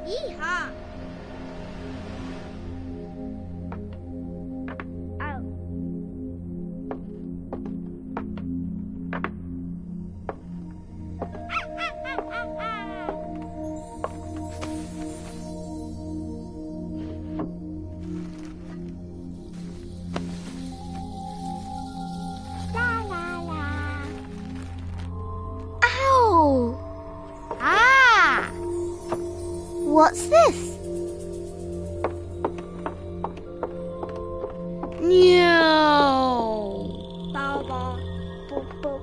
Yeehaw! La la la. Ow! Ah! What's this? No. Bow bow. Boop boop.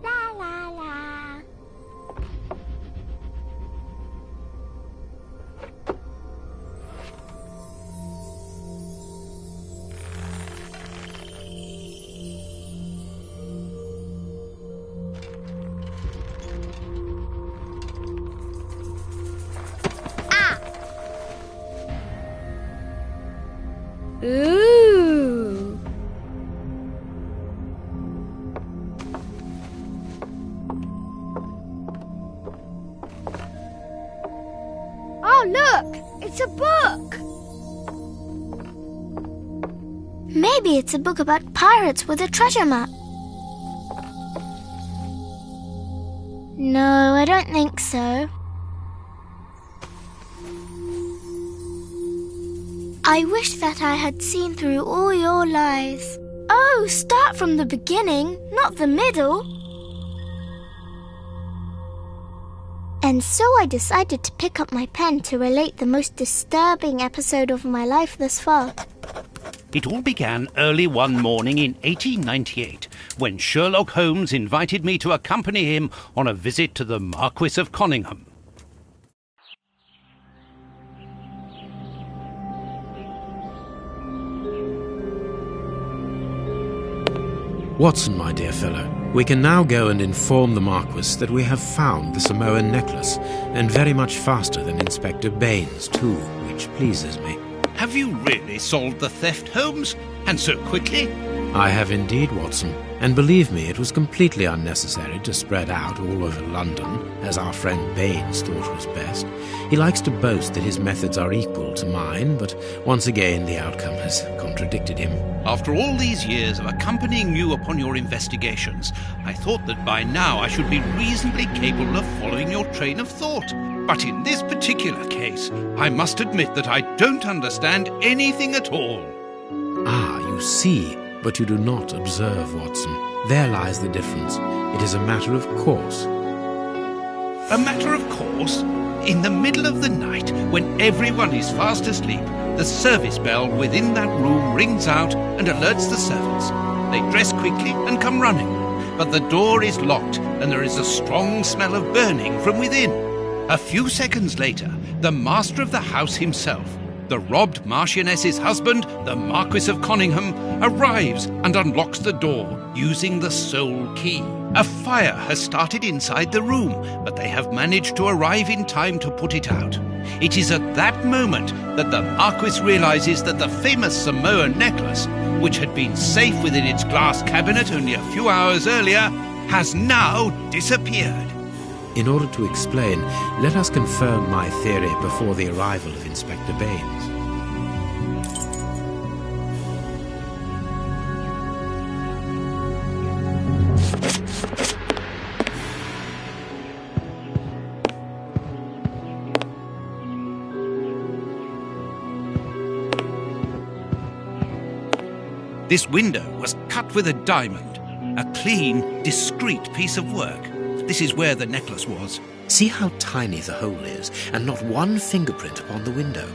La la la. Ooh. Oh, look! It's a book! Maybe it's a book about pirates with a treasure map. No, I don't think so. I wish that I had seen through all your lies. Oh, start from the beginning, not the middle. And so I decided to pick up my pen to relate the most disturbing episode of my life thus far. It all began early one morning in 1898, when Sherlock Holmes invited me to accompany him on a visit to the Marquis of Conyngham. Watson, my dear fellow, we can now go and inform the Marquis that we have found the Samoan necklace, and very much faster than Inspector Baines, too, which pleases me. Have you really solved the theft, Holmes? And so quickly? I have indeed, Watson, and believe me, it was completely unnecessary to spread out all over London, as our friend Baines thought was best. He likes to boast that his methods are equal to mine, but once again the outcome has contradicted him. After all these years of accompanying you upon your investigations, I thought that by now I should be reasonably capable of following your train of thought. But in this particular case, I must admit that I don't understand anything at all. Ah, you see, but you do not observe, Watson. There lies the difference. It is a matter of course. A matter of course? In the middle of the night, when everyone is fast asleep, the service bell within that room rings out and alerts the servants. They dress quickly and come running, but the door is locked and there is a strong smell of burning from within. A few seconds later, the master of the house himself, the robbed Marchioness's husband, the Marquis of Conyngham, arrives and unlocks the door using the sole key. A fire has started inside the room, but they have managed to arrive in time to put it out. It is at that moment that the Marquis realizes that the famous Samoan necklace, which had been safe within its glass cabinet only a few hours earlier, has now disappeared. In order to explain, let us confirm my theory before the arrival of Inspector Baines. This window was cut with a diamond, a clean, discreet piece of work. This is where the necklace was. See how tiny the hole is, and not one fingerprint upon the window.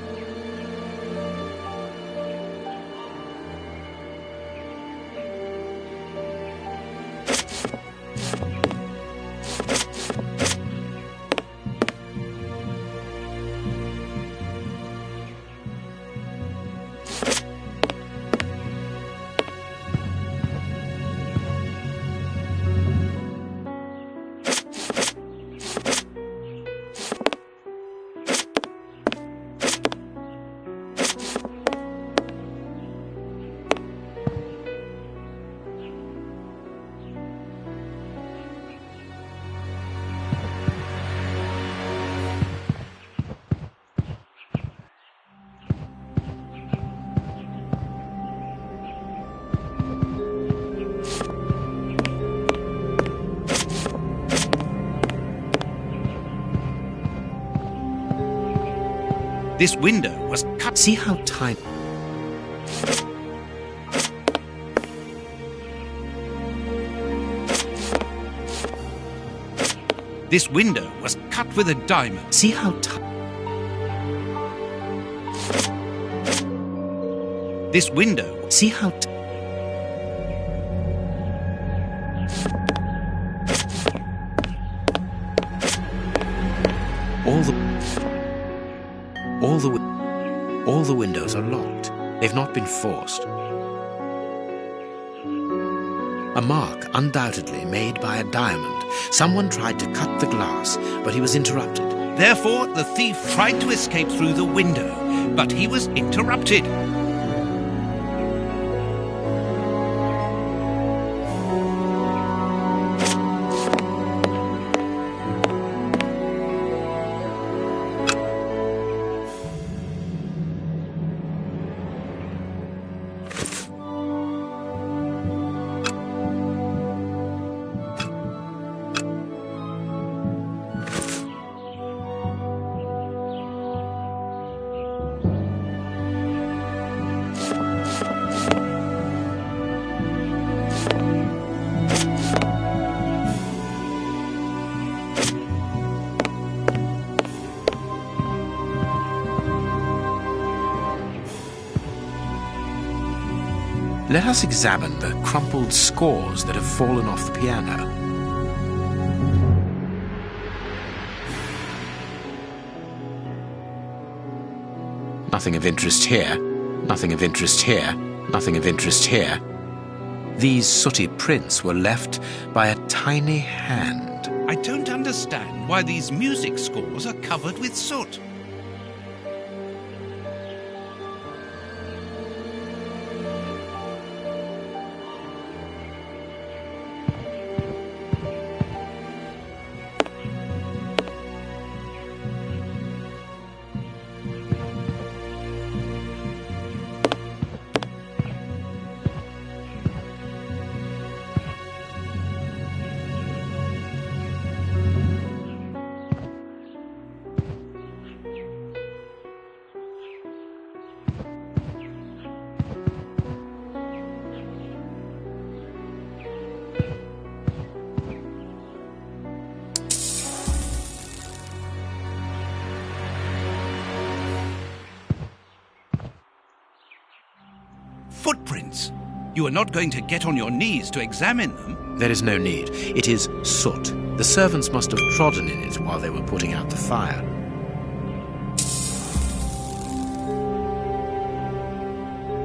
This window was cut. See how tiny... This window was cut with a diamond. See how tiny... This window... See how... All the windows are locked. They've not been forced. A mark undoubtedly made by a diamond. Someone tried to cut the glass, but he was interrupted. Therefore, the thief tried to escape through the window, but he was interrupted. Let us examine the crumpled scores that have fallen off the piano. Nothing of interest here, nothing of interest here, nothing of interest here. These sooty prints were left by a tiny hand. I don't understand why these music scores are covered with soot. Footprints. You are not going to get on your knees to examine them. There is no need. It is soot. The servants must have trodden in it while they were putting out the fire.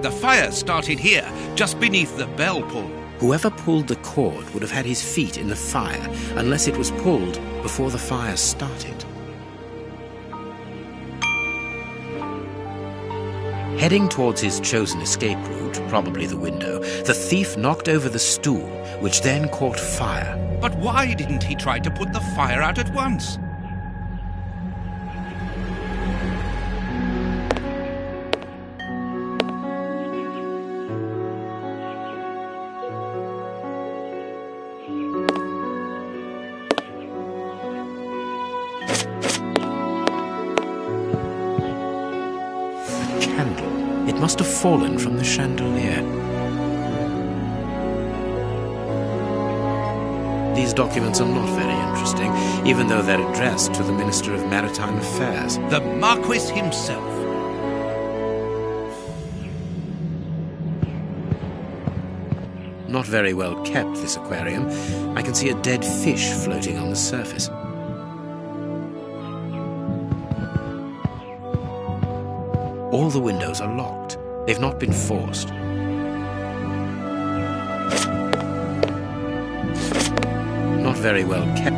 The fire started here, just beneath the bell pull. Whoever pulled the cord would have had his feet in the fire, unless it was pulled before the fire started. Heading towards his chosen escape route, probably the window, the thief knocked over the stool, which then caught fire. But why didn't he try to put the fire out at once? It must have fallen from the chandelier. These documents are not very interesting, even though they're addressed to the Minister of Maritime Affairs. The Marquis himself. Not very well kept, this aquarium. I can see a dead fish floating on the surface. All the windows are locked. They've not been forced. Not very well kept.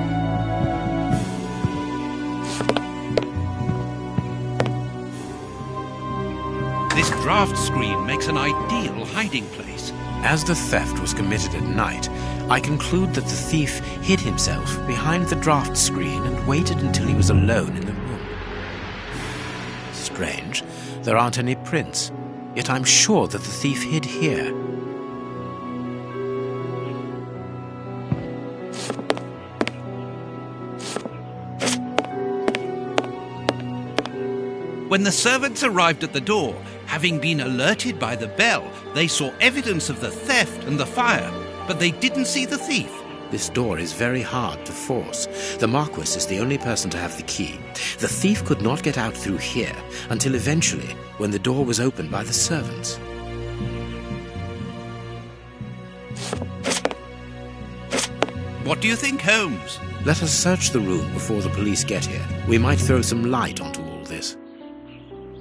This draft screen makes an ideal hiding place. As the theft was committed at night, I conclude that the thief hid himself behind the draft screen and waited until he was alone in the room. Strange. There aren't any prints, yet I'm sure that the thief hid here. When the servants arrived at the door, having been alerted by the bell, they saw evidence of the theft and the fire, but they didn't see the thief. This door is very hard to force. The Marquis is the only person to have the key. The thief could not get out through here until eventually, when the door was opened by the servants. What do you think, Holmes? Let us search the room before the police get here. We might throw some light onto all this.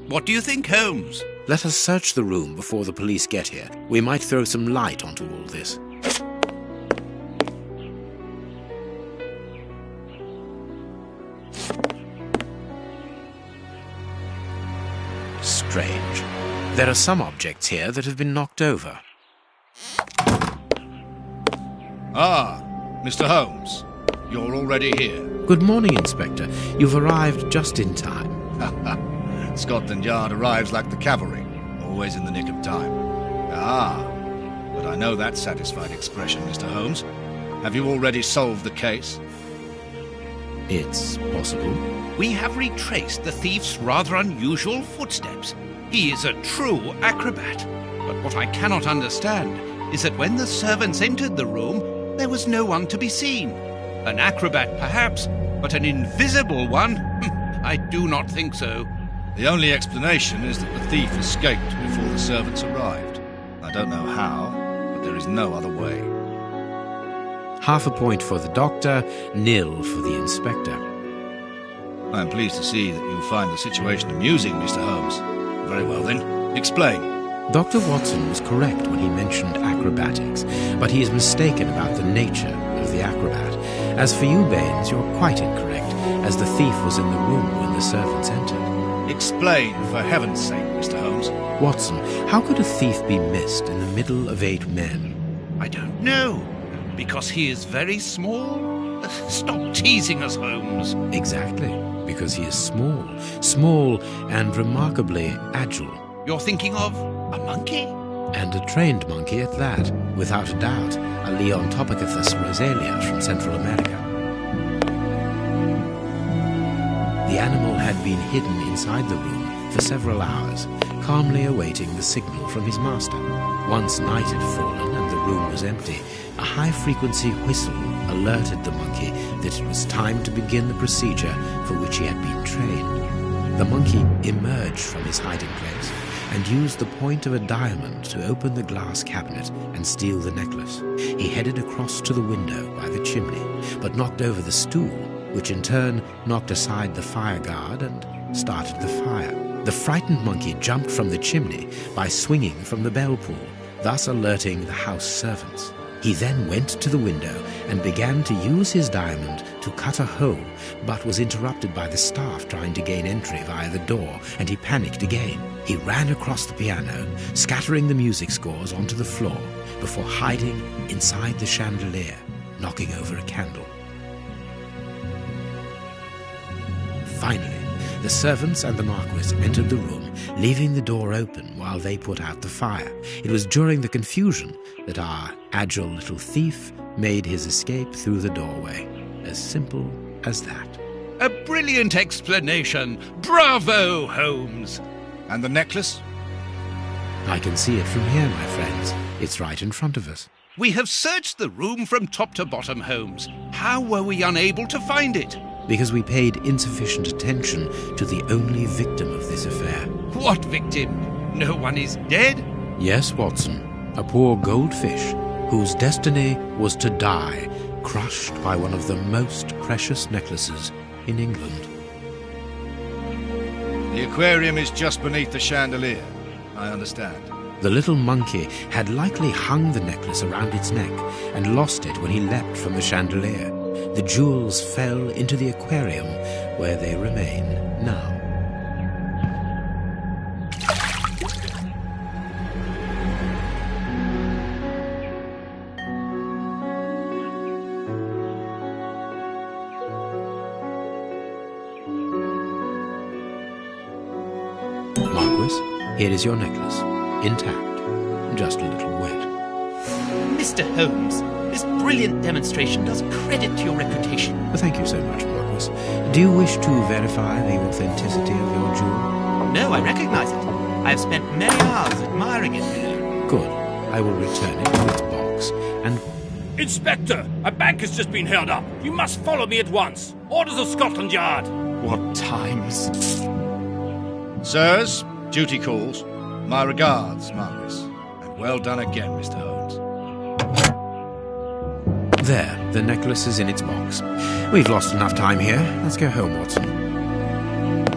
What do you think, Holmes? Let us search the room before the police get here. We might throw some light onto all this. Strange. There are some objects here that have been knocked over. Ah, Mr. Holmes. You're already here. Good morning, Inspector. You've arrived just in time. Scotland Yard arrives like the cavalry, always in the nick of time. Ah, but I know that satisfied expression, Mr. Holmes. Have you already solved the case? It's possible. We have retraced the thief's rather unusual footsteps. He is a true acrobat. But what I cannot understand is that when the servants entered the room, there was no one to be seen. An acrobat, perhaps, but an invisible one? I do not think so. The only explanation is that the thief escaped before the servants arrived. I don't know how, but there is no other way. Half a point for the doctor, nil for the inspector. I am pleased to see that you find the situation amusing, Mr. Holmes. Very well then, explain. Dr. Watson was correct when he mentioned acrobatics, but he is mistaken about the nature of the acrobat. As for you, Baines, you're quite incorrect, as the thief was in the room when the servants entered. Explain, for heaven's sake, Mr. Holmes. Watson, how could a thief be missed in the middle of 8 men? I don't know. Because he is very small? Stop teasing us, Holmes. Exactly, because he is small and remarkably agile. You're thinking of a monkey? And a trained monkey at that, without a doubt, a Leontopithecus rosalia from Central America. The animal had been hidden inside the room for several hours, calmly awaiting the signal from his master. Once night had fallen and the room was empty, a high-frequency whistle alerted the monkey that it was time to begin the procedure for which he had been trained. The monkey emerged from his hiding place and used the point of a diamond to open the glass cabinet and steal the necklace. He headed across to the window by the chimney, but knocked over the stool, which in turn knocked aside the fire guard and started the fire. The frightened monkey jumped from the chimney by swinging from the bell pull, thus alerting the house servants. He then went to the window and began to use his diamond to cut a hole, but was interrupted by the staff trying to gain entry via the door, and he panicked again. He ran across the piano, scattering the music scores onto the floor, before hiding inside the chandelier, knocking over a candle. Finally, the servants and the Marquis entered the room, leaving the door open while they put out the fire. It was during the confusion that our agile little thief made his escape through the doorway. As simple as that. A brilliant explanation. Bravo, Holmes. And the necklace? I can see it from here, my friends. It's right in front of us. We have searched the room from top to bottom, Holmes. How were we unable to find it? Because we paid insufficient attention to the only victim of this affair. What victim? No one is dead? Yes, Watson. A poor goldfish whose destiny was to die, crushed by one of the most precious necklaces in England. The aquarium is just beneath the chandelier. I understand. The little monkey had likely hung the necklace around its neck and lost it when he leapt from the chandelier. The jewels fell into the aquarium, where they remain now. Marquis, here is your necklace, intact, just a little wet. Mr. Holmes, this brilliant demonstration does credit to your reputation. Thank you so much, Marquis. Do you wish to verify the authenticity of your jewel? No, I recognize it. I have spent many hours admiring it. Good. I will return it to its box, and... Inspector, a bank has just been held up. You must follow me at once. Orders of Scotland Yard. What times? Sirs, duty calls. My regards, Marquis. And well done again, Mr. Holmes. There, the necklace is in its box. We've lost enough time here. Let's go home, Watson.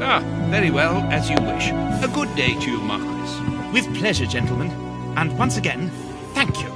Ah, very well, as you wish. A good day to you, Marquis. With pleasure, gentlemen. And once again, thank you.